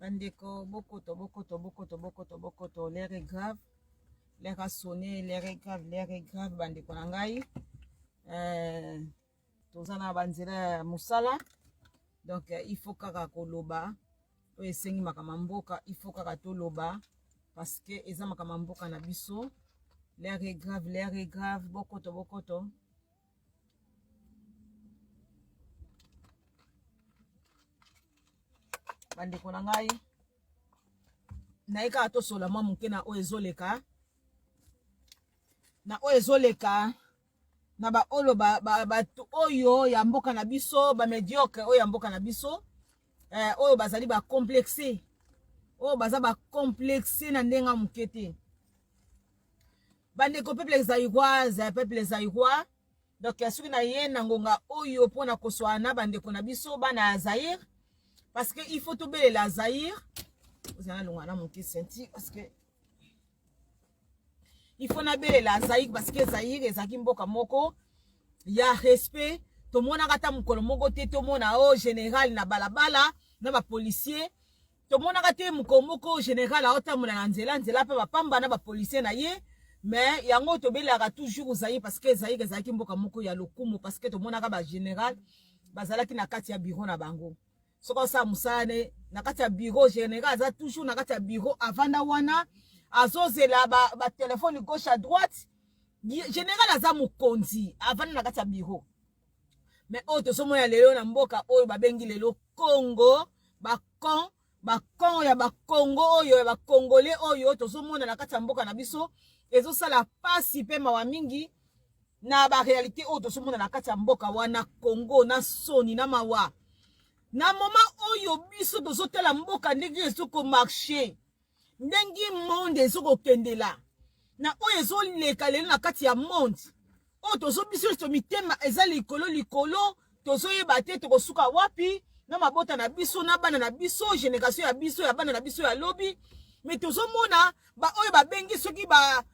Bandeko, bokoto, l'air est grave. L'air a sonné, l'air est grave, bandeko nangai. Tozana banzela musala. Donc, il faut kaka koloba. Oye sengi makamamboka, il faut kaka toloba. Parce que, eza makamamboka na biso. L'air est grave, bokoto. Bandeko nangai. Naika ato sola mwa muke na oezoleka. Na oezoleka. Na ba olo ba oyo ya mboka na biso, ba mediocre oyo ya mboka na biso. Oyo bazali ba complexé. Oyo baza ba complexé na ndenga mukete. Bandeko peuple zaïrois. Donc soki na ye na ngonga oyo pona koswana bandeko na biso bana Zaïre. Parce que il faut tomber la Zaïre. Vous allez l'ongana mon senti parce que il faut naber la Zaïre parce que Zaïre ezaki mboka moko ya respect. To mona kata mukolo moko te to mona o général na balabala na ba policier. To mona kata mukolo moko général a otamula na nzela pe ba pamba na ba policier na ye. Mais yango to belaka toujours Zaïre parce que Zaïre ezaki mboka moko ya lokumu parce que to mona ka ba général bazalaki na kati ya bureau na bango. Soko sa musane na kati ya bureau général za toujours na kati ya bureau avanda wana azozela ba téléphone gauche à droite général aza mukonzi avanda na kati ya bureau. Mais o to somo ya lelo na mboka oyo babengi lelo Congo ba kon ya ba Congo oyo ya ba Congolais oyo to somo na kati ya mboka na biso ezo sala pasi pe mawa mingi na ba réalité oyo to somo na kati ya mboka wana Congo na soni na mawa. Na moment oyo biso tozotela mboka ndenge ezoko marché ndenge monde ezoko kendela na oyo ezoleka lelo na kati ya monde oyo tozo biso to mitema eza likolo tozoyeba te tokosuka wapi na mabota na biso na bana na biso génération ya biso ya bana na biso ya lobi. Mais tozomona ba oyo babengi soki ba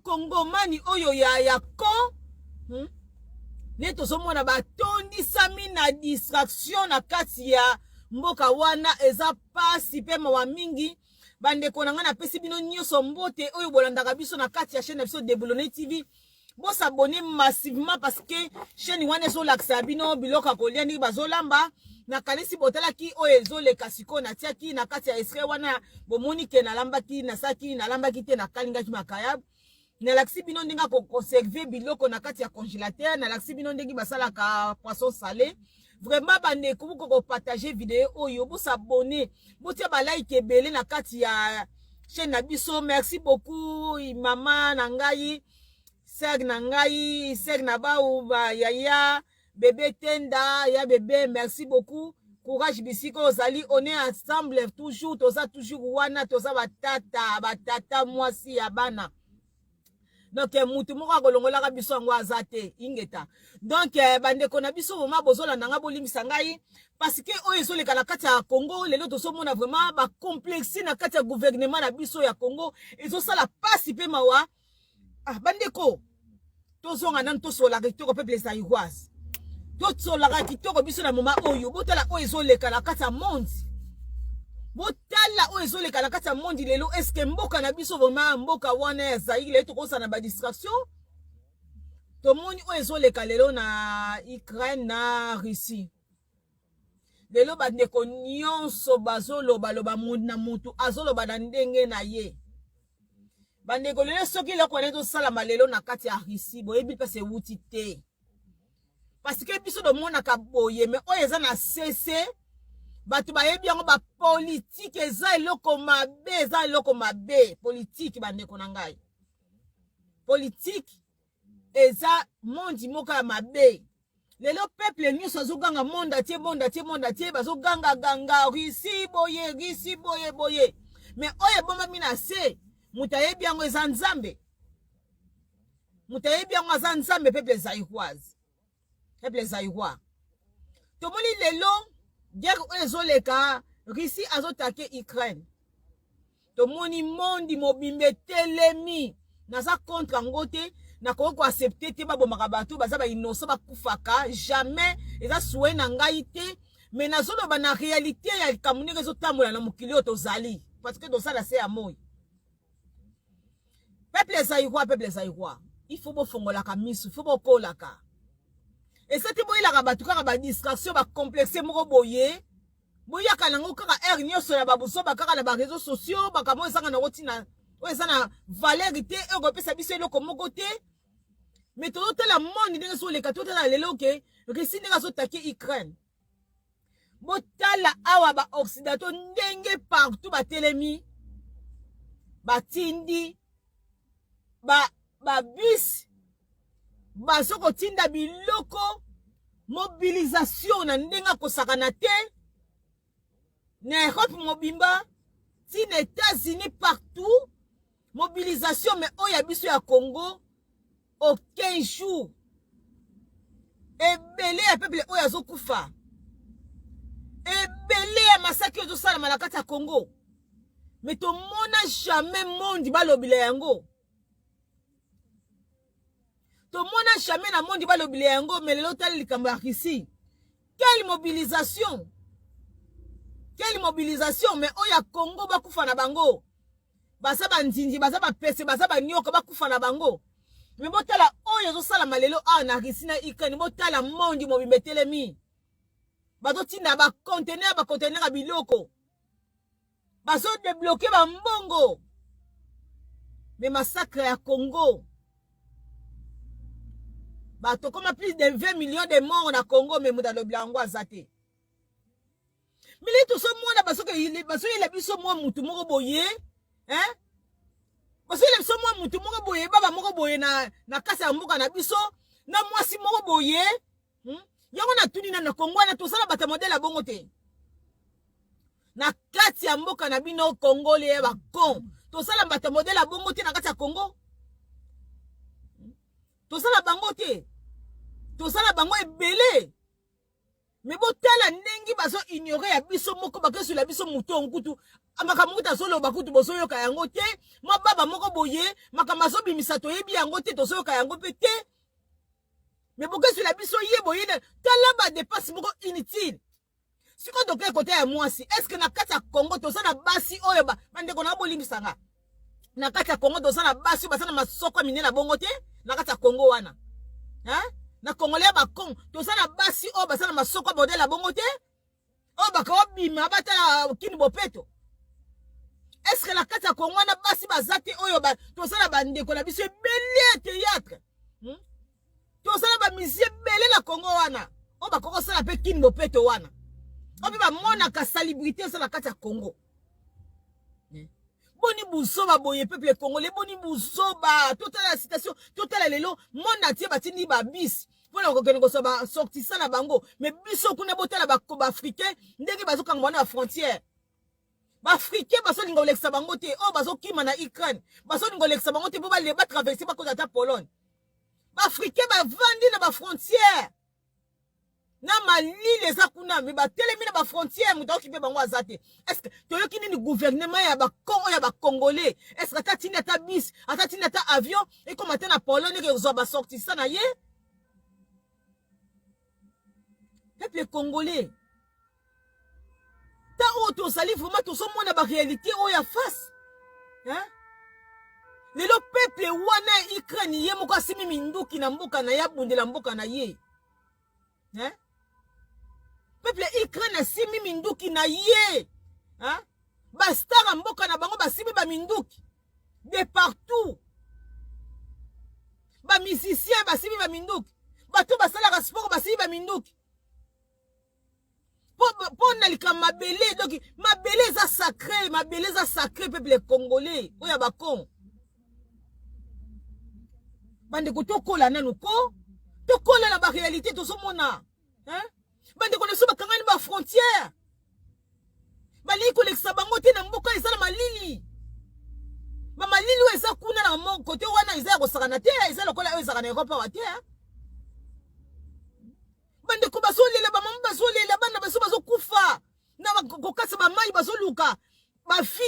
Congo mani oyo ya kon ne tozomona batondi sami na distraction na kati ya mboka wana eza pasi pe mawa mingi. Bandeko nanga na pesi bino nyonso mbote oyo bolandaka biso na kati ya chaîne biso Deboulonné TV. Bo s'abonner massivement parce que chaîne wana ezolakisa bino biloko kolia ndenge bazolamba na kanisi botala ki oyo ezoleka siko na tiaki na kati ya esre wana bomoni ke na lambaki na saki na lambaki te na kalingaki makayab. Na laksi bino ndinga ko conserver biloko na kati ya congélateur na laksi bino ndingi basala ka poisson salé. Vraiment bandeko buko ko partager vidéo oyo bo s'abonner botia ba like ebele na kati ya chaîne na biso. Merci beaucoup mama nangai seg nangai seg na ba uba yaya bébé tenda ya bébé. Merci beaucoup, courage bisiko ozali on est ensemble toujours toza toujours wana toza batata mwasi ya bana. Donc mutu moko akolongola ka biso ngo azate ingeta. Donc bandeko na biso moma bozola nanga bolimisa ngai parce que oyo ezoleka na kati ya Congo lelo tosomona vraiment ba complexe na kati ya gouvernement na biso ya Congo ezosala pasi pe mawa. Bandeko tozonga nan tosola kitoko peuple zaïroise tosola kitoko biso na moma oyo botala oyo ezoleka na kati ya monde. Botala oyo ezoleka na kati ya monde lelo est-ce que mboka na biso vraiment mboka wana ya Zaïre lelo tokosa na ba distraction. Tomoni oyo ezoleka lelo na Ukraine na Russie. Lelo bandeko nyonso bazoloba loba monde na mutu azoloba na ndenge na ye. Bandeko lelo soki leko neto sala malelo na kati ya Russie boyebi pese wuti te. Parce que biso do mona ka boye mais oyo eza na cessé. Batu bayebi yango ba politique eza eloko mabe politique bandeko na ngai. Politique eza mondi moka ya mabe. Lelo peuple nyonso azoganga monde atie bazoganga Russie boye. Mais oyo bomba mina se mutayebi yango eza nzambe. Mutayebi yango eza nzambe peuple zaïroise. Peuple zaïrois. Tomoni lelo guerre oyo ezoleka Russie azotake Ukraine. Tomoni mondi mobimbe telemi naza contre ngote na ko accepter te babomaka bato baza ba innocent bakufaka jamais eza souhait na ngai te mais nazolo ba na réalité ya kamunike zo tambola na mokili tozali parce que dans ça là c'est à moi peuple zaïrois il faut bofongola ka misu il faut bokola ka et ça te boyela ka batu ka ba distraction ba complexe moko boye boya kana ngo kaka air nyoso na babuso ba kaka na ba réseaux sociaux ba kamo esanga na rotina o esana valeur te e ko pesa biso eloko moko te mais tout la monde ndenge so le kato la lelo ke Russie ndenge so taki Ukraine botala awa ba occidentaux ndenge partout ba telemi ba tindi ba bus ba soko tinda biloko mobilisation na ndenga kosakana te na Europe mobimba si les États-Unis partout mobilisation mais oya biso ya Congo aucun jour ebele ya peuple oya zo kufa ebele ya massacre zo sala malakati ya Congo mais to mona jamais monde balobila yango to mona jamais na monde balobila yango mais lelo tali likambo ya Russie quelle mobilisation mais oya Congo bakufa na bango basa bandinji basa bapese basa banyoka bakufa na bango mais botala oyo zo sala malelo na Russie na Ukraine botala monde mobimba telemi bazo tinda ba conteneur ya biloko bazo débloquer ba mbongo mais massacre ya Congo bato comme plus de 20 millions de morts na Congo mais muda loblango azate mili to so mona baso yela biso mwa mutu moko boye baso yela biso mwa mutu moko boye baba moko boye na kasa ya mboka na biso na mwasi moko boye yango na tuni na Congo na to sala bata modèle ya bongo te na kati ya mboka na bino Congo le ba kon to sala bata modèle ya bongo te na kati ya Congo to sala bango te to sala bango ebele mais botala ndenge bazo ignorer ya biso moko bakesu la biso muto nkutu amaka muta solo bakutu boso yoka yango te ma baba moko boye makamba so bimisa to yebi yango te to so yoka yango pe te mais bokesu la biso ye boye tala ba dépasse moko inutile siko doke côté ya mwasi est-ce que na kati ya Congo to sana basi oyo bande kona bolimbisanga na kati ya Congo to sana basi basana masoko minela bongo te na kati ya Congo wana na Congolais ba kon to sana basi o basana masoko modèle bongo te o baka obima batala kini bopeto est-ce que la kati ya Congo na basi bazate oyo to sana bande ko na biso belé théâtre to sana ba musée belé na Congo wana o baka ko sala pe kini bopeto wana o bi ba mona ka célébrité ça la kati ya Congo boni busoba boye peuple congolais boni busoba totala la citation totala lelo monde entier batini ba bis pona ko kene ko so ba sorti ça na bango mais biso kuna botala ba africain ndenge bazo kanga na frontière ba africain baso lingo leksa bango te o bazo kima na Ukraine baso lingo leksa bango te po ba le ba traverser ba ko ta Pologne ba africain ba vandi na ba frontière na malili eza kuna me batelemi na ba frontière muta okipe bango azate est-ce que toyoki nini gouvernement ya ba Congo ya ba congolais est-ce que atati na ta bis atati na ta avion et comme atana na Pologne que zo ba sorti ça na ye peuple congolais ta auto sali vraiment to so mona ba réalité o ya face lelo peuple wana Ukraine ye moko asimi minduki na mboka na ya bundela mboka na ye peuple Ukraine asimi minduki na ye bastara mboka na bango basimi ba minduki de partout ba musicien basimi ba minduki bato basala sport basimi ba minduki po na lika mabele donc mabele za sacré peuple congolais oya bakon bande ko tokola nanu ko tokola na ba réalité to so mona bande ko so bakangani ba frontière bali ko leksa bango te na mboka ezala malili ba malili o eza kuna na mo côté wana eza ko sakana te eza lokola o eza na Europe wa te bande ko basolela ba mamba basolela bana baso kufa na ko kasa ba mai basoluka ba fi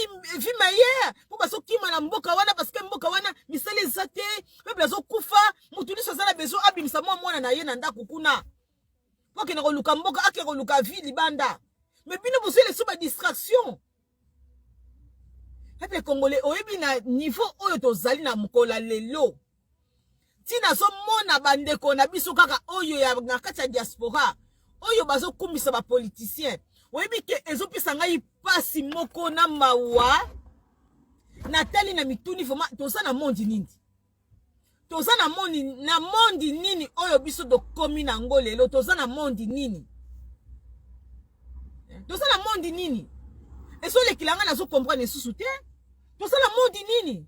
meilleur po baso kima na mboka wana parce que mboka wana misale zate pe baso kufa mutu liso zala bezo abimisa mwana na ye na ndako kuna po ke na koluka mboka ake koluka vie libanda mais bino bozele so ba distraction. Peuple congolais oyebi na niveau oyo tozali na mukola lelo tina so mona bandeko na biso kaka oyo ya na kati ya diaspora oyo bazo kumbisa ba politicien oyebi ke ezopesa ngai pasi moko na mawa na tali na mituni foma toza na mondi nini toza na mondi nini oyo biso dokomi na ngo lelo toza na mondi nini toza na mondi nini eso lekilanga nazo comprendre susu te toza na mondi nini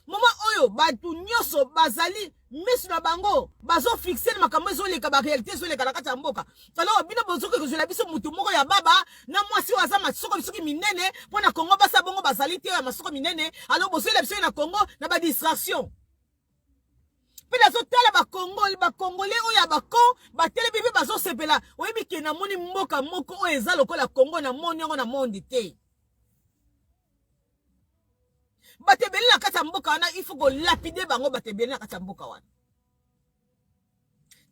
moma oyo batu nyoso bazali mesu na bango bazo fixer makambo ezoleka ba réalité ezoleka na kati ya mboka alors bino bozoke kozela biso mutu moko ya baba na mwasi waza masoko bisoki minene pona Kongo basa bongo bazali te ya masoko minene alors bozela biso na Kongo na ba distraction pena zo tala ba Congolais oya bako ba tele bibi bazo sepela oyebi ke na moni mboka moko oyo eza lokola Kongo na moni yango na monde te batebeli na kati ya mboka wana il faut ko lapide bango batebeli na kati ya mboka wana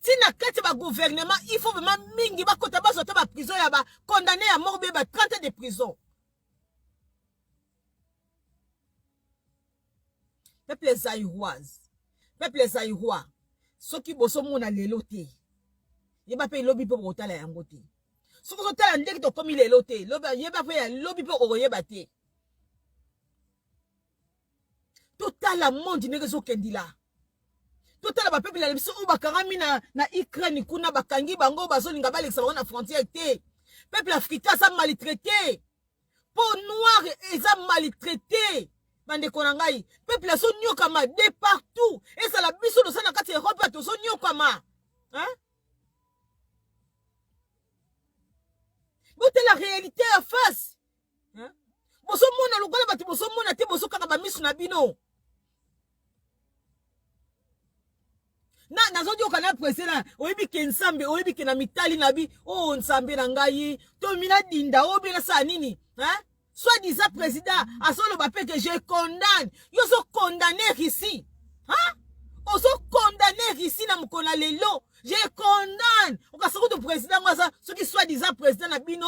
tina kati ba gouvernement il faut vraiment mingi bakota bazota ba prison ya ba condamné à mort ba 30 ans de prison peuple zaïrois soki boso mona lelo te yeba pe lobi po botala yango te soki zotala ndeki to komi lelo te yeba pe ya lobi po okoyeba te total la monde ne rezo kendila total ba peuple la biso o bakarami na Ukraine kuna bakangi bango bazolinga balekisa bango na frontière te peuple africain ça maltraité peau noire eza maltraité bande konangai peuple so nyokama de partout et ça la biso do sana kati Europe to so nyokama hein bote la réalité en face hein boso mona lokola bati boso mona te boso kaka ba misu na bino na zodi okana presena oyebi ke nsambe oyebi ke na mitali na bi oh nsambe na ngai to mina dinda obi na sa nini hein soit disant président asolo ba pe que je condamne yo so condamner ici hein oso condamner ici na mukona lelo je condamne okasoko to président ngasa soki soit disant président na bino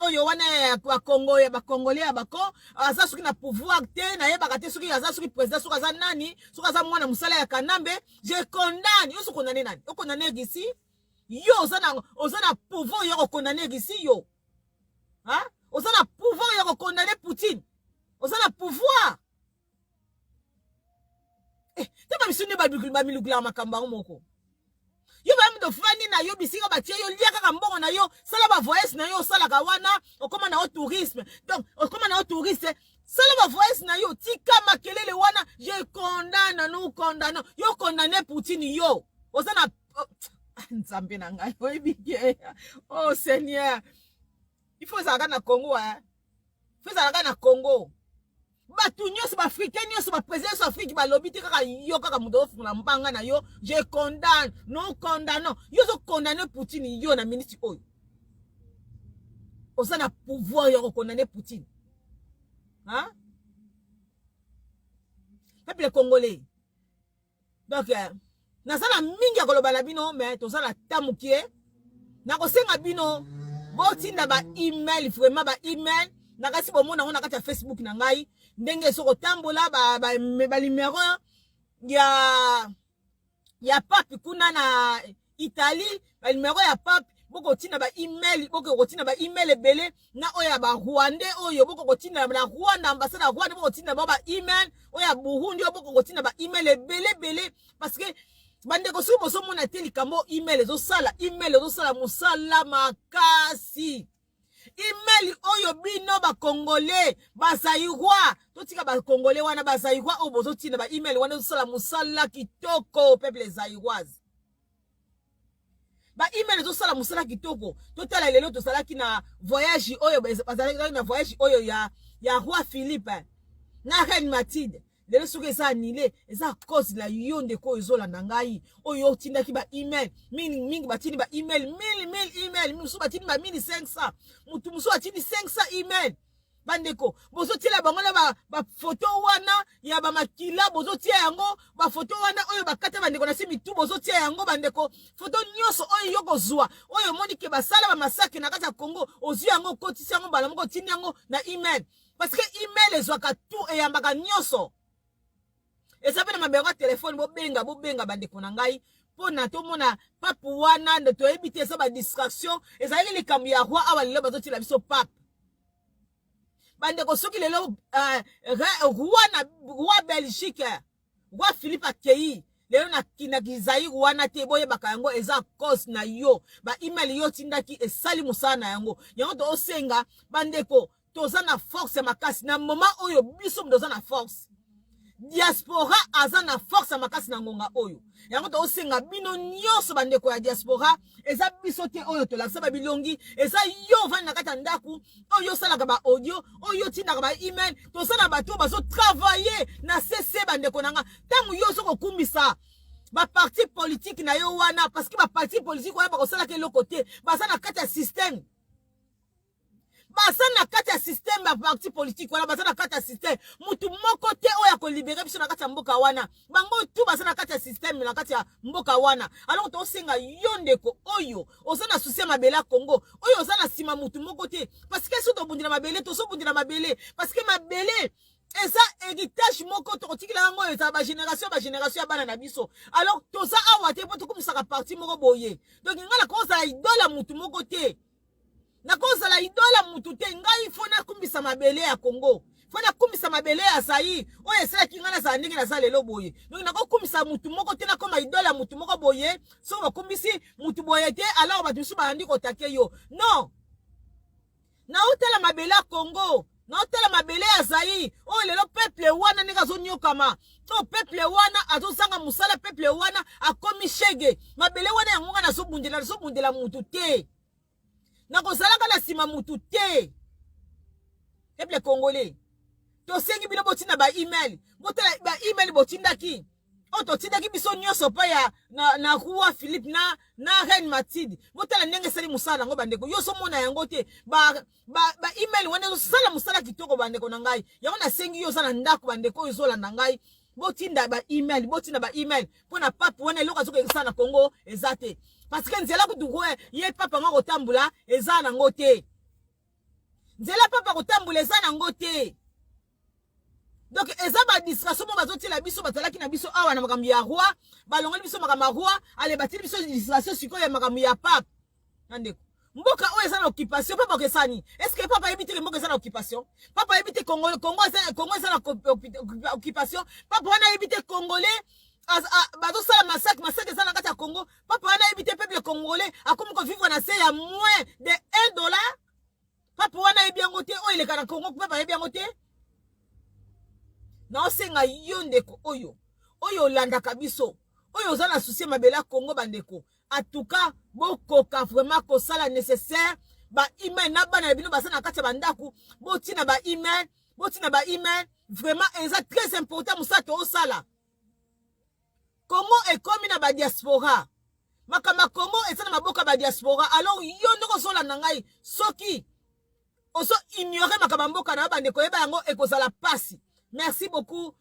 oyo wana ba Congo ya ba Congolais ya bako aza soki na pouvoir te na yeba kate soki aza soki président soki aza nani soki aza mwana musala ya Kanambe je condamne yo so condamner nani o condamner ici yo oza na pouvoir yo condamner ici yo hein oza na pouvoir yo condamner Poutine oza na pouvoir te ba misuni ba milugla makamba moko yo ba mdo fani na yo bisika ba tie yo liaka ka mbongo na yo sala ba voyage na yo sala ka wana okoma na tourisme donc okoma na touriste sala ba voyage na yo tika makelele wana je condamne nous condamnons yo condamner Poutine yo osana nzambe na ngai oyebikie oh Seigneur il faut ça na Congo hein il faut ça na Congo batu nyonso ba africain nyonso ba président Afrique ba lobby te kaka yo kaka mudo funa mbanga na yo je condamne non condamnons yo so condamner Poutine yo na ministre oyo osa na pouvoir yo condamner Poutine hein peuple congolais donc nazala mingi ya koloba na bino mais tozala tamukie na kosenga bino botinda ba email vraiment ba email na kasi bomona ngona kati ya Facebook na ngai ndenge soko tambola ba numero ya papi kuna na Italie ba numero ya papi boko tina ba email boko kotina ba email ebele na oya ba Rwanda oyo boko kotina na Rwanda ambassade ya Rwanda boko kotina ba email oya Burundi boko kotina ba email ebele parce que bande ko subo so mona teli kambo email zo sala musala makasi email oyo bino ba Congolais ba Zaïrois totika ba Congolais wana ba Zaïrois o bozo tina ba email wana sala musala kitoko peuple Zaïroise ba email zo sala musala kitoko totala lelo to sala kina voyage oyo bazalaki na voyage oyo ya roi Philippe na reine Mathilde lelo soki eza annulé eza cause la yo ndeko ezolanda ngai oyo otindaki ba email mingi batindi ba email 1000 email musu batindi ba 1500 mutu musu atindi 500 email bandeko bozo tila bango na ba photo wana ya ba makila bozo tia yango ba photo wana oyo bakata bandeko na simi tu bozo tia yango bandeko photo nyoso oyo yoko zwa oyo moni ke basala ba masake na kata Congo ozu yango kotisi yango bala moko tini yango na email parce que email ezwaka tout e yambaka nyoso esape na mabengo telefone bobenga bandeko na ngai pona to mona papu wana ndo to ebite eza ba distraction ezali likambo ya roi awa lelo bazo tila biso pape bandeko soki lelo roi Belgique roi Philippe akei lelo na kizayi wana te boye baka yango eza cause na yo ba email yo tindaki esali musana yango to osenga bandeko toza na force makasi na moment oyo biso mdoza na force diaspora aza na force makasi na ngonga oyo yango to osenga bino nyonso bandeko ya diaspora eza biso te oyo to lakisa ba bilongi eza yo vandi na kata ndaku oyo salaka ba audio oyo tindaka ba email to sana bato bazo travailler na CC bandeko nanga tangu yo soko kumbisa ba parti politique na yo wana parce que ba parti politique wana ba ko sala ke lo côté baza na kata système basana kata système ba parti politique wana basana kata système mutu moko te oya ko libérer biso na kata mboka wana bango tu basana kata système na kata mboka wana alors to singa yondeko oyo osana souci mabela Congo oyo osana sima mutu moko te parce que so to bundira mabele to so bundira mabele parce que mabele eza héritage moko to kotikila ngo eza ba génération ya bana na biso alors to za awa te po to kumisaka parti moko boye donc ngala ko za idola mutu moko te na koza la idola mutu te ngai fona kumbisa mabele ya Congo fona kumbisa mabele ya Zaïre oyo esala kingana za ndenge na za lelo boye donc na ko kumbisa mutu moko te na koma idola mutu moko boye so ba kumbisi mutu boye te alors ba tusu ba andi ko take yo non na utala mabele ya Congo na utala mabele ya Zaïre oyo lelo peuple wana ndenge zo nyokama to peuple wana azosanga musala peuple wana akomi shege mabele wana yango na so bundela mutu te na kozalaka na sima mutu te peuple congolais to sengi bino botina ba email botala ba email botindaki o to tindaki biso nyonso pa ya na roi Philippe na reine Mathilde botala ndenge sali musala ngo bandeko yo so mona yango te ba email wana zo sala musala kitoko bandeko na ngai yango na sengi yo sala ndako bandeko yo zola na ngai botinda ba email pona pape wana eloka zoka ekisa na Congo ezate parce que nzela kutukwe ye papa ngo kotambula eza na ngote nzela papa kotambula eza na ngote donc eza ba distraction mo bazotila biso batalaki na biso awa na makambo ya roi balongoli biso makambo roi ale batili biso distraction siko ya makambo ya pape ndeko mboka oyo eza na occupation papa kesani est-ce que papa ebite mboka eza na occupation papa ebite Congo eza na occupation papa wana ebite congolais bazo sala massacre eza na kati ya Congo papa wana ebite peuple congolais akomi ko vivre na se ya moins de $1 papa wana ebi yango te oyo eleka na Congo papa ebi yango te na osenga yo ndeko oyo olandaka biso oyo oza na souci mabela Congo bandeko en tout cas bokoka vraiment kosala nécessaire ba email na bana bino basa na kati ya bandaku botina ba email vraiment eza très important musato osala Congo ekomi na ba diaspora makama Congo eza na maboka ba diaspora alors yo ndoko sola na ngai soki oso ignorer makama mboka na bandeko yeba yango ekozala pasi merci beaucoup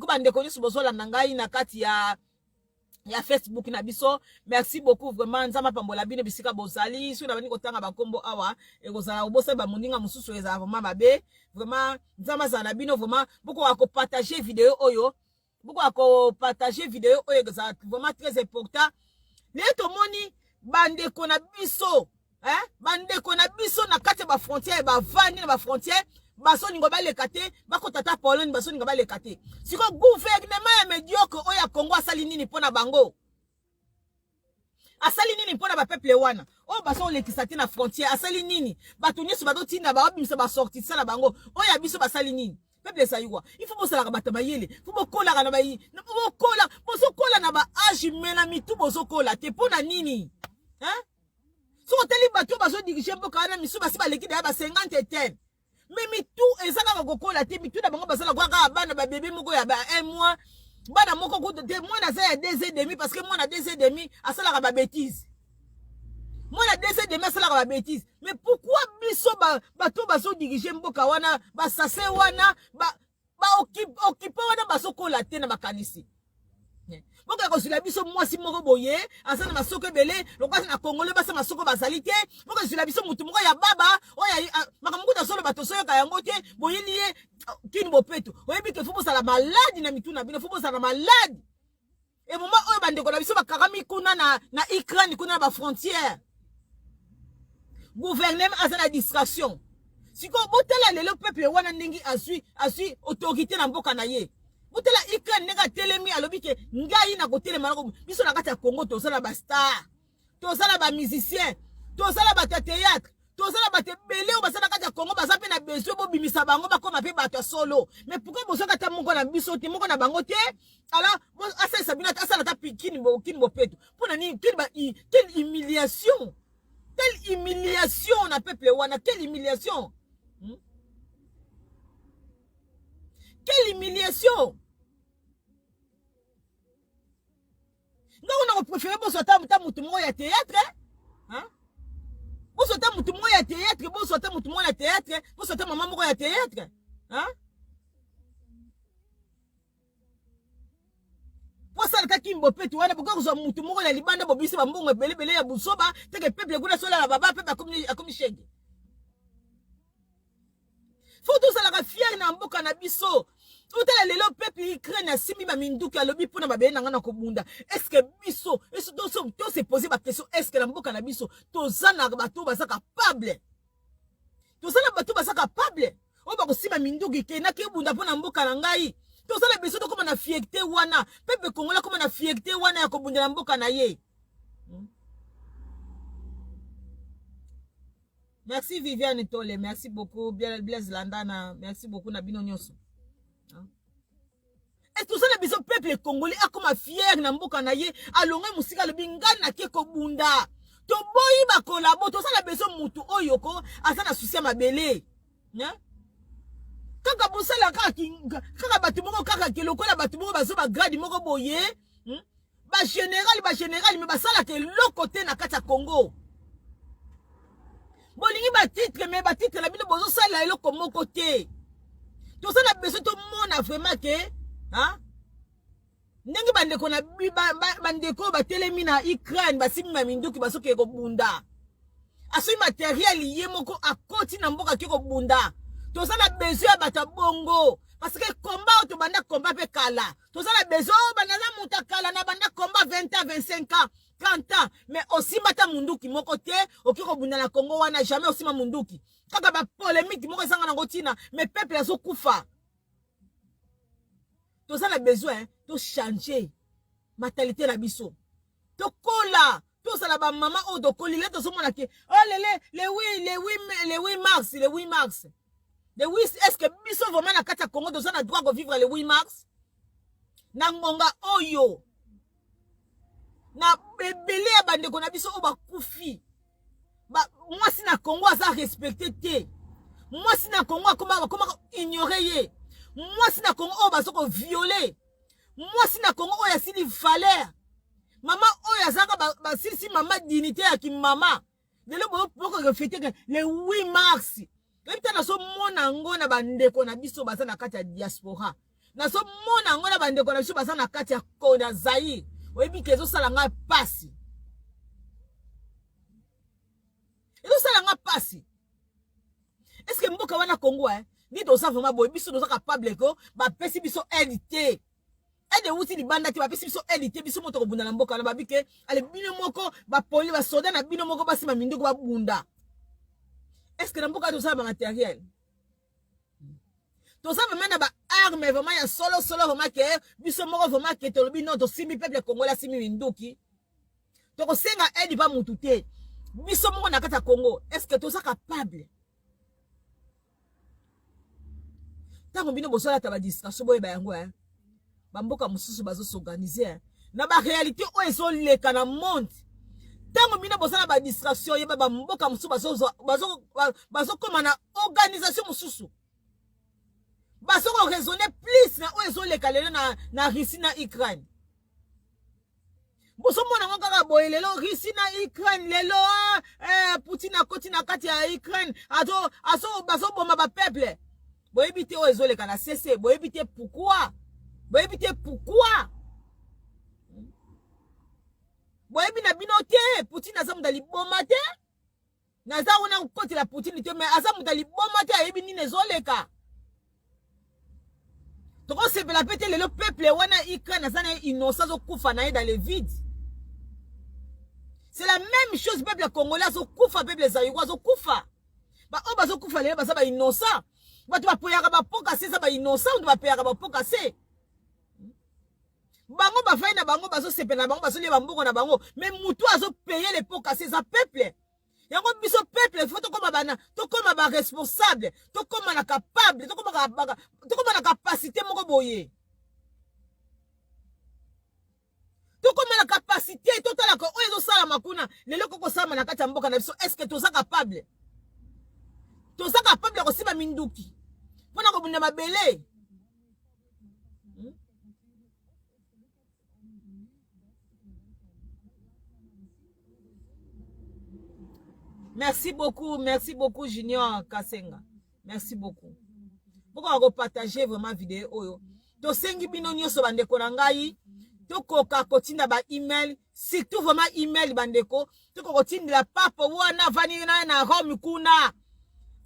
bandeko nyonso bozola na ngai na kati ya Facebook na biso merci beaucoup vraiment nzamba pambola bino bisika bozali so na bani kotanga bakombo awa ekozala obosa ba moninga mususu eza vraiment mabe vraiment nzamba za na bino vraiment beaucoup ako partager vidéo oyo eza vraiment très important leto moni bandeko na biso na kati ba frontière ba vani na ba frontière baso ningo baleka te bakotata Pologne baso ningo baleka te siko gouvernement ya médiocre oya Congo asali nini pona bango asali nini pona ba peuple wana o baso lekisa te na frontière asali nini bato nyonso bazotinda babimisa basortisa na bango oya biso basali nini peuple saywa il faut bosala ka bayele faut bokola na bayi bozokola na ba age mena mitu bozokola te pona nini hein so teli bato bazo diriger mboka na misu basi baleki da ba 50 eten mais mitu ezala kokola te mitu na bango basala kwa ka bana ba bébé moko ya ba 1 mois bana moko ko te moi na za ya 2 ans et demi parce que moi na 2 ans et demi asala ka ba bêtise Moi, la DC demain, c'est la bêtise. Mais pourquoi biso bato baso diriger mboka wana, ba sase wana, ba occupe wana baso kolate na makanisi. Boka kosula biso mwasi moko boye, asana masoko belé, lokasi na Congolais basa masoko basalite, boka kosula biso mutu moko ya baba, oya makamuko ta solo bato soyo ka yango te, boyini ye kini bopeto. Oyebi ke fubo sala malade na mituna bino, fubo sala malade. Et moment oyo bandeko na biso bakarami kuna na Ukraine kuna ba frontière. Gouvernement a la distraction. Si ko botela lelo peuple wana ndingi asui autorité na mboka na ye. Botela Ukraine nega telemi alobi ke ngai na kotelema na biso na kati ya Congo to sala ba star. To sala ba musicien, to sala ba théâtre, to sala ba belé o basala kati ya Congo basa pe na besoin bo bimisa bango ba koma pe bato solo. Mais pourquoi boso kata moko na biso te moko na bango te? Alors asa sabina asa na ta pikini bo peto. Pona ni quelle humiliation. Quelle humiliation na peuple wana, quelle humiliation. Quelle humiliation. Non, on a préféré pour sauter mutu moko ya théâtre, hein? Pour sauter mutu moko ya théâtre, pour sauter mutu moko ya théâtre, pour sauter maman moko ya théâtre, hein? Pour ça le kimbo petu wana pourquoi vous mutu moko ya libanda bobisi ba mbongo belé ya busoba, te que peuple kuna sola la baba peuple akomi shenge. Faut tout ça la fier na mboka na biso. Tout à lelo peuple Ukraine na simi ba minduki alobi pona ba bena ngana ko bunda. Est-ce que biso, est-ce que se poser ba question est-ce que la mboka na biso to zana bato ba sa capable? To zana bato ba sa capable? O ba ko sima minduki ke na ke bunda pona mboka na ngai. To zana biso to koma na fiekte wana. Peuple Congolais koma na fiekte wana ya ko bunda na mboka na ye. Merci Viviane Tole, merci beaucoup. Blaise Landana, merci beaucoup Nabino Nyoso. Et tout ça, les peuple congolais a comme fier na mboka na ye, alonga musika le bingana ke ko bunda. To boyi ba kolabo, to ça la besoin mutu oyoko, asana susia mabele. Hein? Kaka bosala kaka batu moko kaka keloko na batu moko bazo ba grade moko boye. Ba général mais basala ke lokote na kata Congo. Bolingi ba titre mais ba titre la bino bozo sala eloko moko te. To ça la besoin to mona vraiment que hein? Ndenge bandeko na bandeko ba telemi na Ukraine basimi ma minduki basoke ko bunda. Asoi matériel yé moko akoti na mboka ki ko bunda. To ça la besoin bata bongo parce que combat to banda combat pe kala. To ça la besoin banana muta kala na banda combat 20 ans 25 ans 30 ans mais aussi mata munduki moko te okiko bunda na Congo wana jamais aussi ma munduki. Kaka ba polémique moko sanga na gotina mais peuple azo kufa. To ça la besoin to changer mentalité na biso. To kola to ça la ba maman o do kolile to so mona ke oh le 8 mars le 8 mars. Le 8 est-ce que biso vraiment na kata Congo to ça na droit de vivre le 8 mars? Na ngonga oyo. Na bebele ya bandeko na biso o ba kufi. Ba moi si na Congo aza respecté te. Moi si na Congo comment ignorer ye. Moi si na Congo o ba soko violer. Moi si na Congo o ya sili valeur. Maman o ya zaka ba si maman dignité ya ki mama. De le boko refléter le 8 mars. Et puis na so mona ngo na bandeko na biso baza na kati ya diaspora. Na so mona ngo na bandeko na biso baza na kati ya Kona Zaïre. Oyebi kezo sala nga pasi. Ezo sala nga pasi. Est-ce que mboka wana Congo ni to sa vraiment boy biso doza capable ko ba pesi biso élité. Et de wuti libanda ti ba pesi biso élité biso moto ko bunda na mboka na ba bike ale bino moko ba poli ba soda na bino moko ba sima minduko ba bunda. Est-ce que na mboka to sa ba matériel? To sa vraiment na ba arme vraiment ya solo vraiment que biso moko vraiment que to lobi non to simi peuple congolais simi minduki. To ko senga aide ba mutu te. Biso moko na kata Congo, est-ce que to sa capable? Tango bino bosola ta ba discussion boye ba yango ba mboka mususu bazo s'organiser na ba réalité o eso leka na monde. Tango bino bosola ba distraction ye ba mboka mususu bazo koma na organisation mususu. Bazo ko raisonner plus na o eso leka lelo na Russie na Ukraine. Boso mona ngaka boye lelo Russie na Ukraine lelo Poutine akoti na kati ya Ukraine aso baso boma ba peuple. Boye bité o ezole kana cesse boye bité pourquoi? Boye bité pourquoi? Boye bina binote Poutine aza mudali boma te. Naza ona koti la Poutine te mais aza mudali boma te ayebi nini ezoleka. Donc on se fait la péter le peuple wana Ukraine azana innocent zo kufa na dans le vide. C'est la même chose peuple congolais zo kufa peuple zaïrois zo kufa. Ba o bazo kufa le ba innocent. Ba tu ba poyaka ba poka se ba innocent ou ba poyaka ba poka se. Bango ba fay na bango bazo sepe na bango bazo le ba mboko na bango mais mutu azo payer les poka se za peuple. Yango biso peuple il faut to koma bana to koma ba responsable to koma na capable to koma na capacité moko boye to koma na capacité to tala ko oyo sala makuna lelo koko sama na kati ya mboka na biso est-ce que toza capable ko siba minduki pona ko bunda mabele. Merci beaucoup Junior Kasenga. Merci beaucoup. Pourquoi on partager vraiment vidéo oyo. To sengi bino nyoso bandeko na ngai. To koka kotinda ba email, surtout vraiment email bandeko. To kotinda la papa wana vani na Rome kuna.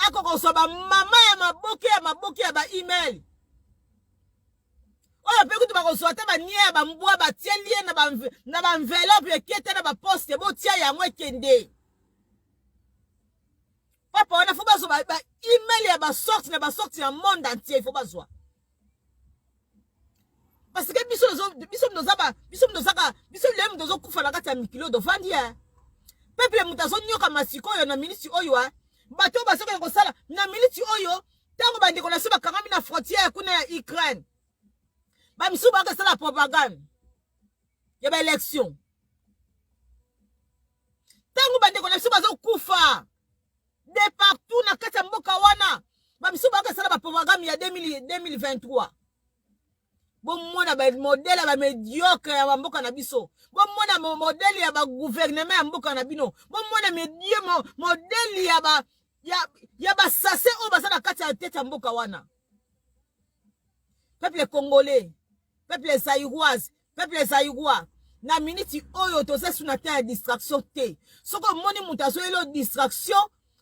Ako so ba mama ya maboke ya ba email. Oyo pe kutu ba ko so ata ba nia ba mbwa ba tielie na ba enveloppe ekete na ba poste bo tia ya ngwe kende. Papa, on a faut pas so ba email ya ba sorti na monde entier, il faut pas so. Parce que biso lem dozo kufa na kati ya mikilo do vandia. Peuple mutazo nyoka masiko yo na minisi oyo a. Bato ba soka ko sala na minisi oyo, tango bande ko na soba kangami na frontière kuna ya Ukraine. Ba miso ba ka sala propagande. Ya ba élection. Tango bande ko na soba zo kufa. De partout na kati ya mboka wana ba miso ba ka sala ba programme ya 2023 bomona ba modèle ba médiocre ya mboka na biso bomona modèle ya ba gouvernement ya mboka na bino bomona modèle ya ba sase o ba sala kati ya tete ya mboka wana. Peuple congolais, peuple zaïrois na minute oyo to se suna ta distraction te soko moni mutazo elo distraction.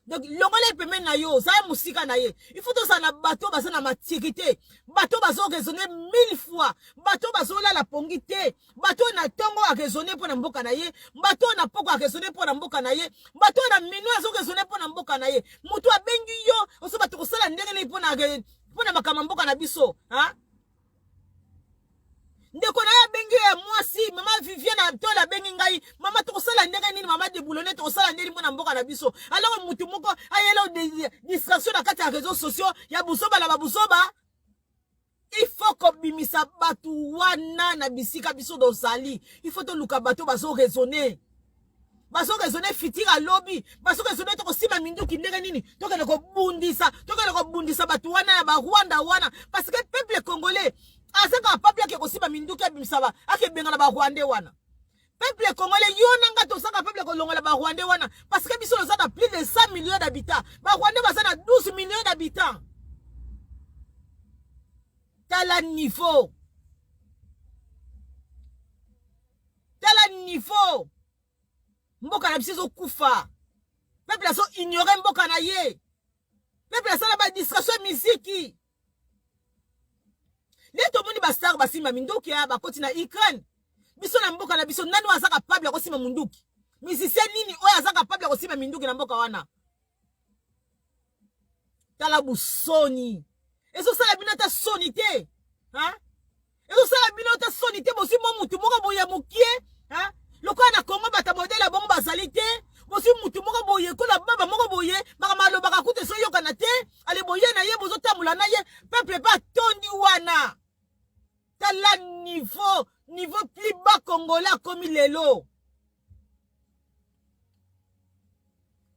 Donc, l'ongolais peut mettre na yo, ça y musika na ye. Il faut tout ça na bateau, basa na maturité. Bateau baso raisonner 1000 fois. Bateau baso la pongité. Bateau na tongo a raisonner pour na mboka na ye. Bateau na poko a raisonner pour na mboka na ye. Bateau na mino a raisonner pour na mboka na ye. Mutu a bengi yo, oso bateau sala ndenge pour na makama mboka na biso, hein? Ndeko na ya bengi ya mwasi mama Vivienne to la bengi ngai mama to sala ndenge nini mama de boulonné to sala ndeli mona mboka na biso alors mutu moko ayelo distraction na kati ya réseaux sociaux ya busoba la babusoba. Il faut ko bimisa batu wana na bisika biso do sali. Il faut to luka bato baso raisonner fitira lobby baso raisonner to ko sima minduki ndenge nini to kele ko bundisa batu wana ya ba Rwanda wana parce que peuple congolais asaka peuple ke kosiba minduki abimsaba ake benga na ba Rwanda wana. Peuple congolais yonanga to saka peuple ko longola ba Rwanda wana parce que biso za na plus de 100 millions d'habitants. Ba Rwanda basa na 12 millions d'habitants. Tala niveau. Mboka na biso kufa. Peuple so ignorer mboka na ye. Peuple sa na ba distraction musique. Leto moni ba star basima minduki ya bakoti na Ukraine. Biso na mboka na biso nani waza capable ko sima munduki? Musicien nini oyo aza capable ko sima minduki na mboka wana? Tala busoni. Ezo sala binota sonité. Hein? Ezo sala binota sonité bosi mo mutu moko boya mokie, hein? Loko na Congo bata modèle bongo bazalité. Bosi mutu moko boye ko la baba moko boye, baka malo baka kute so yokana te, ale boye na ye bozo tamula na ye, peuple pas tondi wana. Tala niveau plus bas congolais comme lelo.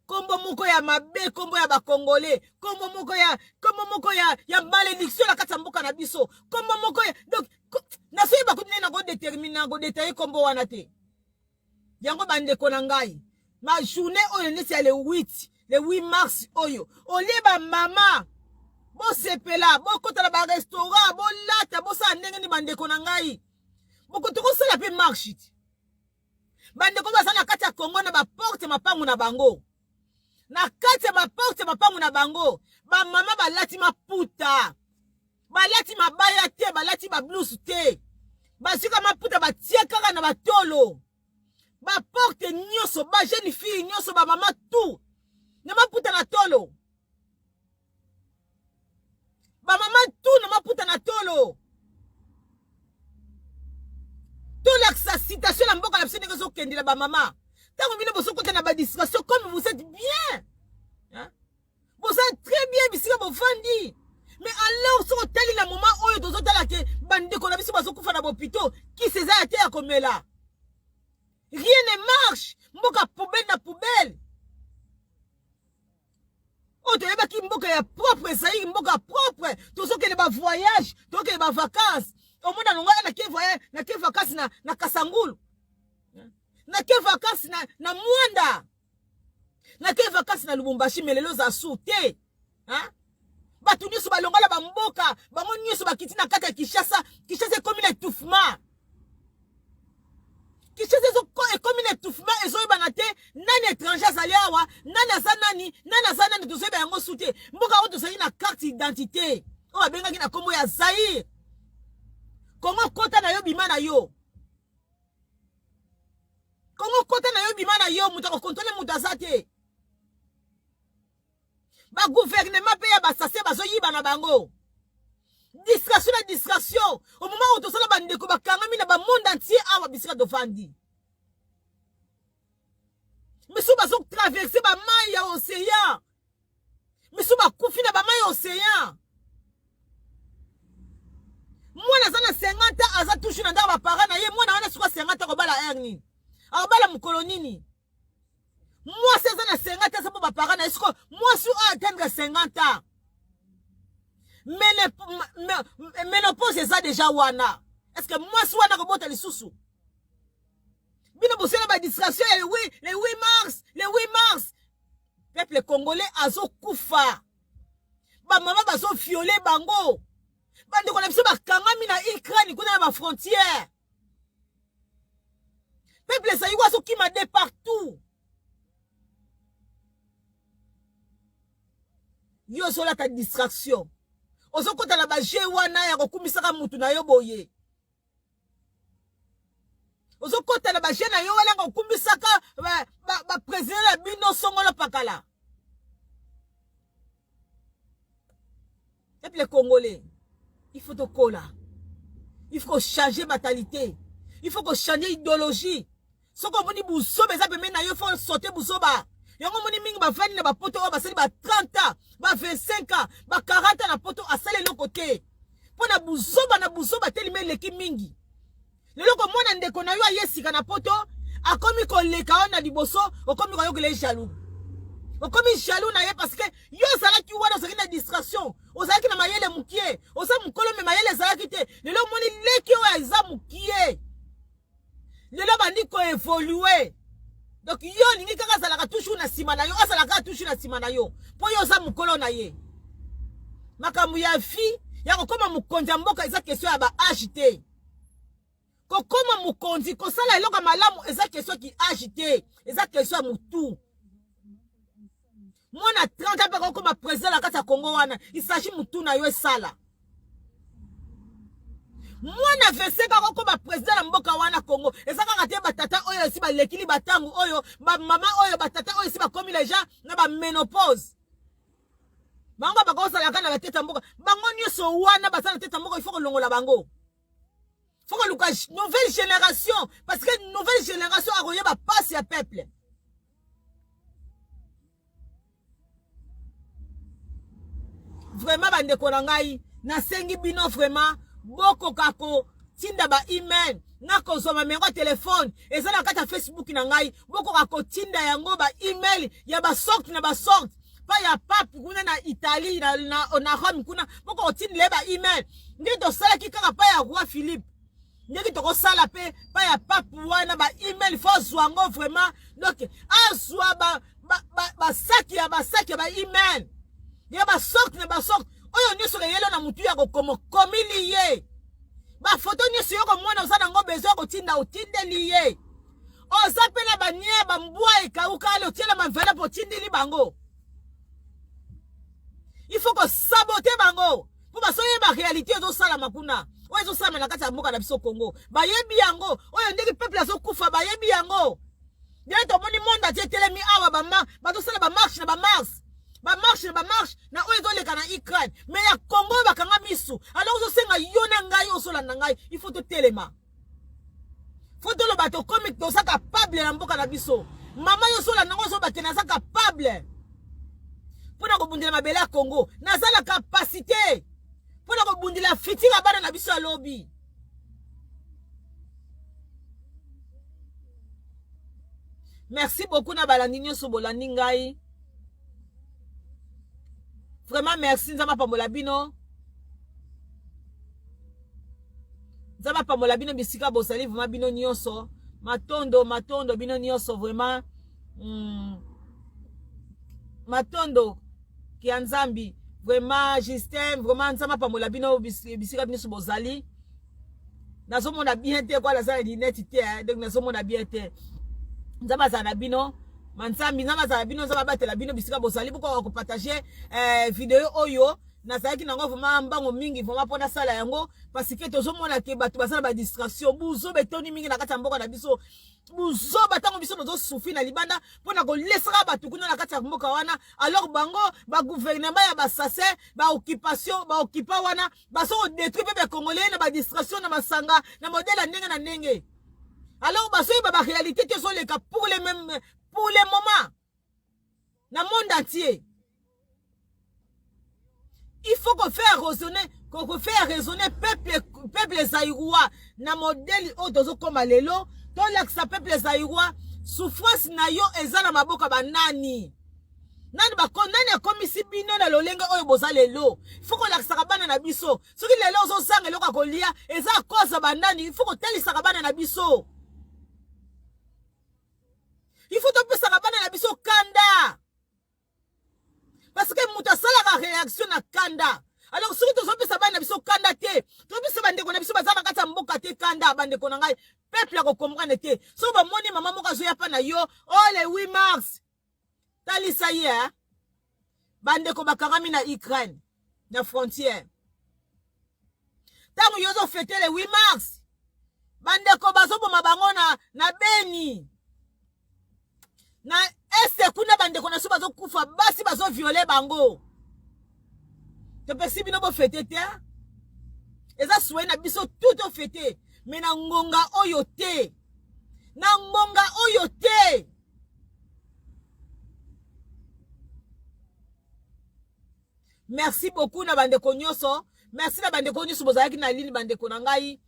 Kombo moko ya mabe, kombo ya ba congolais, kombo moko ya malédiction la kati mboka na biso. Kombo moko ya donc na so ba kutine na go déterminer go détailler kombo wana te. yango bandeko na ngai ma journée oyo neti ya le 8 mars oyo olie ba mama bo sepela bo kota na ba restaurant bo lata bo sa ndenge ni bandeko na ngai boko to kosala pe marche bandeko ba sana kati ya Congo na ba porte mapangu na bango na kati ya ba porte mapangu na bango ba mama balati maputa balati mabaya te balati ba blouse te basika maputa batie kaka na batolo ba porte nyoso ba jeune fille nyoso ba mama tout na maputa na tolo ba mama tout na maputa na tolo tout la citation na mboka na biso ndenge ezokendela ba mama tango bino bosokota na ba distraction comme vous êtes bien hein? Vous êtes très bien bisika bofandi mais alors soko tali na moment oyo tozotala ke bandeko na biso bazokufa na bopito qui seza ya te ya komela rien ne marche mboka poubelle na poubelle o toyebaki mboka ya propre ezali mboka propre tozokende ba voyage tozokende ba vacances omona nonga na ke vacances na Kasangulu na ke vacances na Mwanda na ke vacances na Lubumbashi melelo za sute hein batu nyonso balongala ba mboka bango nyonso bakiti na kati ya Kinshasa ekomi na étouffement Kinshasa ekomi na étouffement ezoyebana te nani étranger azali awa nani aza nani tozoyeba yango sute mboka oyo tozali na carte d'identité oyo babengaki na kombo ya Zaire Kongo kota na yo bima na yo Kongo kota na yo bima na yo mutu akokontrole mutu aza te ba gouvernement pe ya basase bazoyiba na bango distraction na distraction au moment où tosala bandeko bakangami na ba monde entier awa bisika dofandi misu bazo traverser ba mai ya océan misu bakufi na ba mai ya océan mwana zana 50 aza touche na ndako ba parents na ye mwana wana suka 50 ko bala erni akobala mukolo nini moi c'est ça na 50 ans pour ba parents na esko moi sur atteindre 50 ans ménopause c'est ça déjà wana est-ce que moi sur wana ko bota lisusu bino bosela ba distraction le 8 mars peuple congolais azo kufa ba mama bazo violer bango bande ko na biso bakangami na Ukraine kuna na ba frontière peuple ça yiwa so kima de partout yo sola ta distraction ozo kota na ba jeu wana ya kokumisaka mutu na yo boye ozo kota na ba jeu na yo wala kokumisaka ba président la bino songolo pakala et puis les Congolais il faut te coller il faut changer mentalité il faut changer idéologie soko moni busoba za pemena yo faut sauter busoba yango moni mingi ba vani na ba poto ba sali ba 30 ans ba 25 ans ba 40 ans na poto asale le côté pona busoba telime leki mingi lelo ko mona ndeko na yo ayesika na poto akomi ko leka ona liboso okomi ko yokele jaloux okomi jaloux na ye parce que yo sala ki wana sala na distraction ozalaki na mayele mukie osa mukolo me mayele zalaki te lelo moni leki o aza mukie lelo bandi ko évoluer donc yo lingi kaka zalaka toujours na sima na yo azalaka toujours na sima na yo po yo za mukolo na ye makambo ya fi ya kokoma mukonzi mboka eza question ya ba agité kokoma mukonzi kosala eloko malamu eza question ki agité eza question ya mutu mwana 30 ans pa kokoma président la kati ya Congo wana il s'agit mutu na yo esala mwana 25 ans kokoma président na mboka wana Congo eza kaka te batata oyo esi balekili batangu oyo ba mama oyo batata oyo esi bakomi les gens na ba ménopause bango bakosala kana bateta mboka bango nyonso wana basala teta mboka il faut kolongola bango faut que luka nouvelle génération parce que nouvelle génération a royé ba passe ya peuple vraiment bandeko na ngai na sengi bino vraiment boko kako tinda ba email nako zoma mengo téléphone eza na kata Facebook na ngai boko kako tinda yango ba email ya ba sort na ba sort pa ya pape kuna na Italie na Rome kuna boko tindile ba email ndi to sala ki kaka pa ya roi Philippe ndeki toko sala pe pa ya papu wana ba email fo zwango vraiment donc azwa ba saki ya ba email ya ba sok oyo nyoso le yelo na mutu ya kokomo komili ye ba photo nyoso yoko mwana osana ngo bezo ko tinda otindeli ye oza pe na banie ba mbwa ekauka ale otiela mavela po tindili bango il faut que saboter bango pour ba soye ba réalité zo sala makuna oyo zo sala na kati ya mboka na biso Congo ba yebi yango oyo ndeki peuple azo kufa ba yebi yango ndeki to moni monde tie telemi awa ba to sala ba marche na oyo zo leka na Ukraine mais ya Congo ba kanga misu alors zo senga yona ngai osola na ngai il faut to telema faut to lo bato comme to sa capable na mboka na biso mama yo sola nango so batena sa capable pona ko bundela mabele ya Congo naza la capacité pona ko bundela fitika bana na biso lobby merci beaucoup na balandi nyonso bolandi ngai vraiment merci nzamba pambola bino nzamba pambola bino bisika bosali vraiment bino nyonso matondo bino nyonso vraiment matondo ki anzambi vraiment Justin vraiment nzamba pambola bino bisika bino bozali nazomona bien te kwa la sala dineti te donc nazomona bien te nzamba za bino manzambi nzamba za bino nzamba batela bino bisika bozali buko ko partager vidéo oyo nazalaki nango vraiment mbango mingi vraiment pona sala yango parce que tozomona ke bato basala ba distraction buzo betoni mingi na kati ya mboka na biso buzo batango biso nozo sufi na libanda pona ko lesera bato kuna na kati ya mboka wana alors bango ba gouvernement ya basase ba occupation ba occupa wana baso détruire pe congolais na ba distraction na masanga na modèle ndenge na ndenge alors baso ba réalité te sont les cas pour les moments na monde entier. Il faut qu'on fait raisonner peuple zaïrois na modèle otozo comme lelo to laksa peuple zaïrois souffrance na yo ezala maboka banani nani akomisi bino na lolenga oyo boza lelo il faut qu'on laksa bana na biso soki lelo ozo sanga eloko kolia eza cause banani il faut qu'on telisa bana na biso il faut to pesa bana na biso kanda parce que muta sala la réaction na kanda alors soki to pesa bana na biso kanda te to pesa bande ko na biso bazana kata mboka te kanda bande ko na ngai peuple ko comprendre te so ba moni mama moka zo ya pa na yo oh le 8 mars talisa ye bande ko bakangami na Ukraine na frontière tango yo zo fêter le 8 mars bande ko bazo boma bango na Beni na ese kuna bande ko na so bazo kufa basi bazo violer bango te pesi bino bo fêter te eza souhait na biso tout au fêter mais na ngonga oyo te merci beaucoup na bande ko nyonso merci na bande ko nyonso bozalaki na ligne bande ko na ngai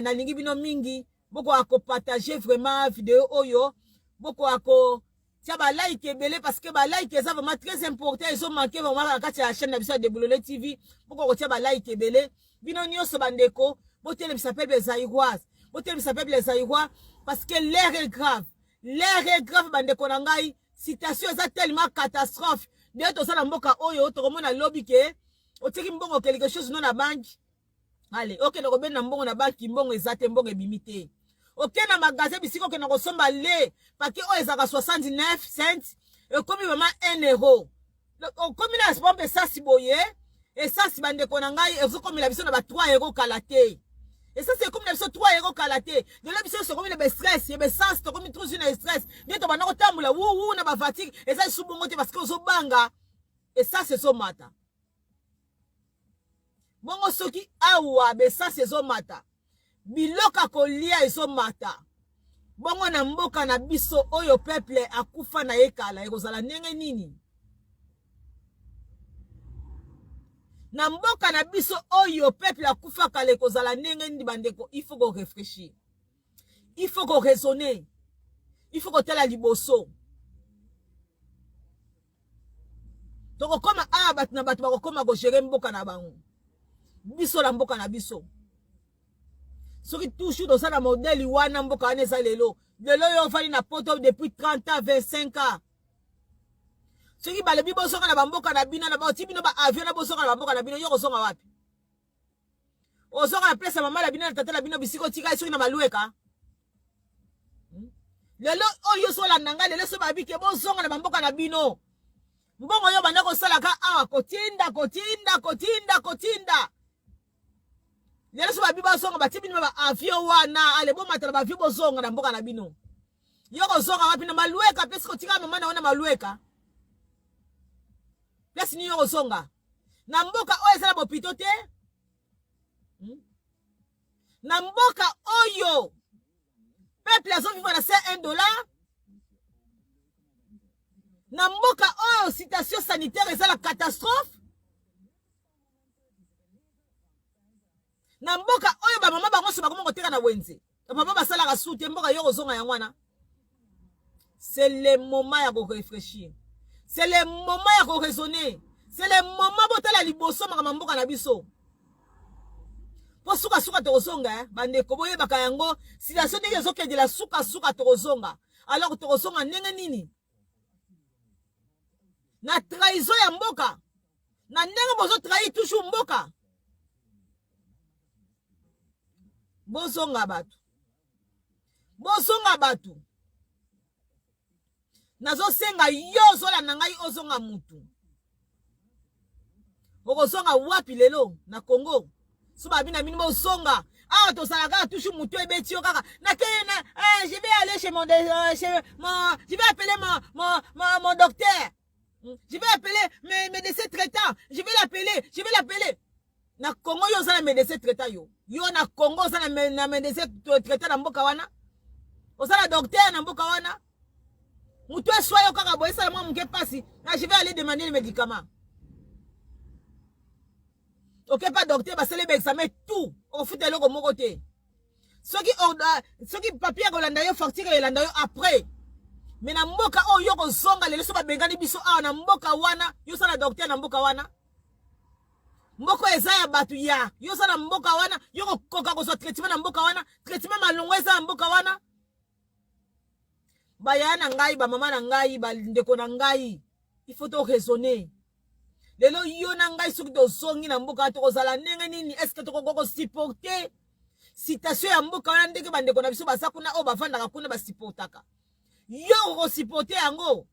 na lingi bino mingi boko ako partager vraiment vidéo oyo boko ako tia ba like ebele parce que ba like eza vraiment très important ils ont manqué vraiment la kati ya chaîne na biso de Bololé TV boko ko tia ba like ebele bino nyonso bandeko botele bisa peuple zaïrois botele bisa peuple zaïrois parce que l'air est grave bandeko na ngai situation eza tellement catastrophe de to sala mboka oyo to komona lobby ke otiki mbongo quelque chose non na banque allez OK na kobena mbongo na banque mbongo ezate mbongo ebimité OK na magasin bisiko ke na kosomba le paquet o ezaka 79 cents et comme vraiment 1 euro comme na spompe ça si boye et ça si bande ko na ngai ezo comme la biso na ba 3 euros kalaté et ça c'est comme la biso 3 euros kalaté de la biso c'est comme le stress et be sens to comme trop une stress bien to bana ko tambula wu na ba fatigue et ça subongo te parce que ozo banga et ça c'est so mata bongo soki awa be ça c'est so mata biloka kolia ezo mata bongo na mboka na biso oyo peuple akufa na ekala ekozala ndenge nini na mboka na biso oyo peuple akufa kala ekozala ndenge nini bandeko il faut qu'on réfléchisse il faut qu'on raisonner il faut qu'on tala liboso toko koma bat na bat bako koma ko gérer mboka na bango biso la mboka na biso soki toujours dans ça modèle wana mboka wana eza lelo yo fali na poto depuis 30 ans 25 ans soki balebi bosonga na bamboka na bino na baoti bino ba avion na bosonga na bamboka na bino yo kosonga wapi osonga na place ya mama na bino na tata na bino bisiko tika soki na malueka lelo oyo solanda nga lelo so babike bosonga na bamboka na bino mbongo yo banda kosalaka awa kotinda lelo so babi basonga bati bino ba avion wana ale bomata na ba avion bosonga na mboka na bino yo kosonga wapi na malueka place kotika mama na wana malueka place ni yo kosonga na mboka oyo ezala bopito te na mboka oyo peuple azovivre na $1 na mboka oyo situation sanitaire ezala catastrophe na mboka oyo bamama bango so bakoma koteka na wenze bapapa basalaka sute mboka yo kozonga yango wana c'est le moment ya koréfléchir c'est le moment ya koraisonner c'est le moment botala liboso makambo mboka na biso po suka tokozonga bandeko boyebaka yango situation ndenge ezokendela suka tokozonga alors tokozonga ndenge nini na trahison ya mboka na ndenge bozotrahi toujours mboka bozonga bato nazosenga yo ozolanda ngai ozonga mutu okozonga wapi lelo na Congo so babi na bino bozonga awa tosalaka toujours mutu ebeti yo kaka nakene je vais aller chez mon je vais appeler mon docteur je vais appeler mes médecins traitants je vais l'appeler na Congo yo zala médecin traitant yo na Congo zala na médecin traitant na mboka wana ozala docteur na mboka wana mutu eswa yo kaka boye sala mwa muke pasi na je vais aller demander les médicaments ok pas docteur basele ba examen tout au fout de loko moko te soki papier kolanda yo facture elanda yo après mais na mboka oyo yo kozonga lelo so babengani biso awa na mboka wana yo sala docteur na mboka wana mboko eza ya batu ya yo sala mboka wana yo kokoka kozwa traitement na mboka wana traitement malongo eza na mboka wana baya na ngai ba mama na ngai ba ndeko na ngai il faut to raisonner lelo yo na ngai soki tozongi na mboka tokozala ndenge nini est-ce que tokoko supporter citation ya mboka wana ndenge bandeko na biso basa kuna o bavandaka kuna basupportaka yo ko supporter yango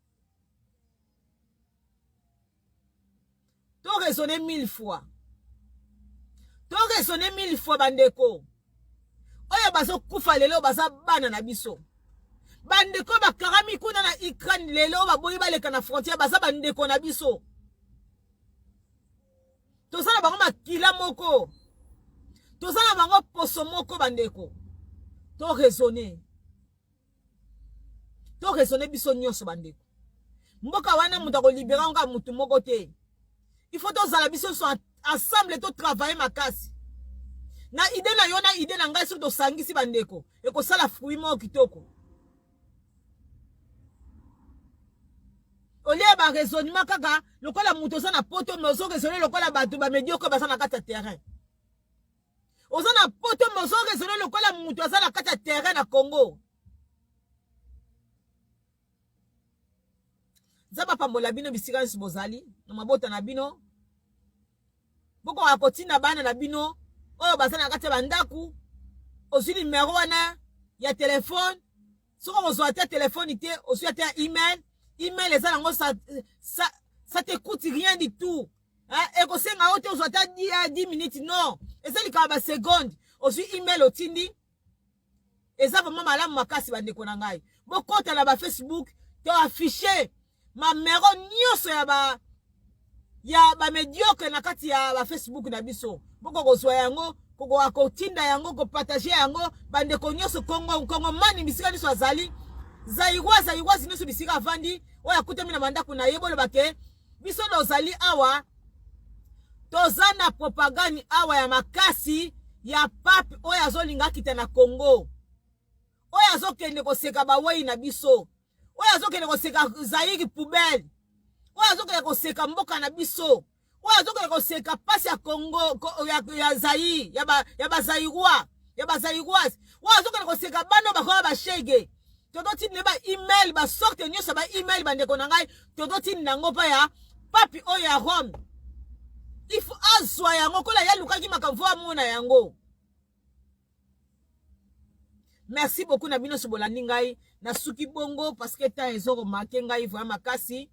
to raisonner 1000 fois bandeko oyo bazo kufa lelo baza bana na biso bandeko bakarami kuna na Ukraine lelo baboyi baleka na frontière baza bandeko na biso tozala bango makila moko tozala bango poso moko bandeko to raisonner biso nyonso bandeko mboka wana mutu akolibera nga mutu moko te il faut tozala biso so ensemble to travailler makasi na ide na yo na ide na ngai so tosangisi bandeko ekosala fruit moko kitoko olie ba raisonnement kaka lokola mutu oza na poto mozo raisonner lokola bato ba mediocre baza na kati ya terrain oza na poto mozo raisonner lokola mutu aza na kati ya terrain na Congo zaba pambola bino bisika nsi bozali na mabota na bino boko akotina bana na bino oyo baza na kati ya bandaku ozwi numero wana ya telefone soko kozwa te telefone te ozwi te email eza nango ça te coûte rien du tout ekosenga ote ozwa ta 10 minutes non eza likaba ba seconde ozwi email otindi eza vraiment malamu makasi bandeko na ngai bokota na ba Facebook to afficher mamero nyonso ya ba mediocre na kati ya ba Facebook na biso boko kozwa yango koko akotinda yango ko partager yango bandeko nyonso Kongo mani bisika niso azali zaigwa ziniso bisika avandi oya kutemi na mandaku na yebolo bake biso dozali awa tozana propagande awa ya makasi ya pape oya zolinga kita na Congo oya zokende koseka bawei na biso oya zokende koseka Zaïre poubelle oya zokende koseka mboka na biso oya zokende koseka pasi ya Congo ya Zaïre ya ba Zaïrwa ya bazaïroise wa zoka ko seka bano ba ba shege todo tin ne ba email ba sorte nyosa ba email ba ndeko na ngai todo tin nango pa ya papi o ya Rome if azwa yango kola ya lukaki makamvo amona yango. Merci beaucoup na bino sobolandi ngai na suki bongo parce que temps ezoko marqué ngai vraiment makasi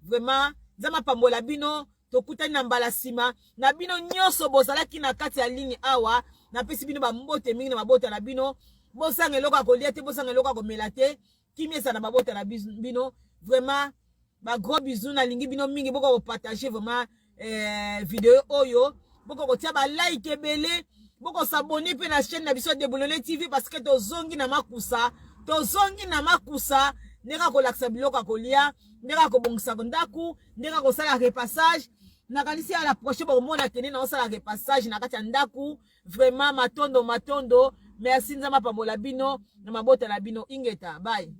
vraiment zama pambola bino tokutani na mbala sima na bino nyoso bozalaki na kati ya ligne awa na pesi bino ba mbote mingi na mabota na bino bosanga eloko kolia te bosanga eloko komela te kimisa na mabota na bino vraiment ba gros bisous na lingi bino mingi boko partager vraiment vidéo oyo boko kotia ba like ebele boko s'abonner pe na chaîne na biso de Bololé TV parce que tozongi na makusa ndeka ko laksa biloko kolia ndeka ko bongisa ndaku ndeka ko sala repassage na kanisi à la prochaine ba mona tene na sala repassage na kati ya ndaku vraiment matondo merci nzama pambola bino na mabota na bino ingeta bye.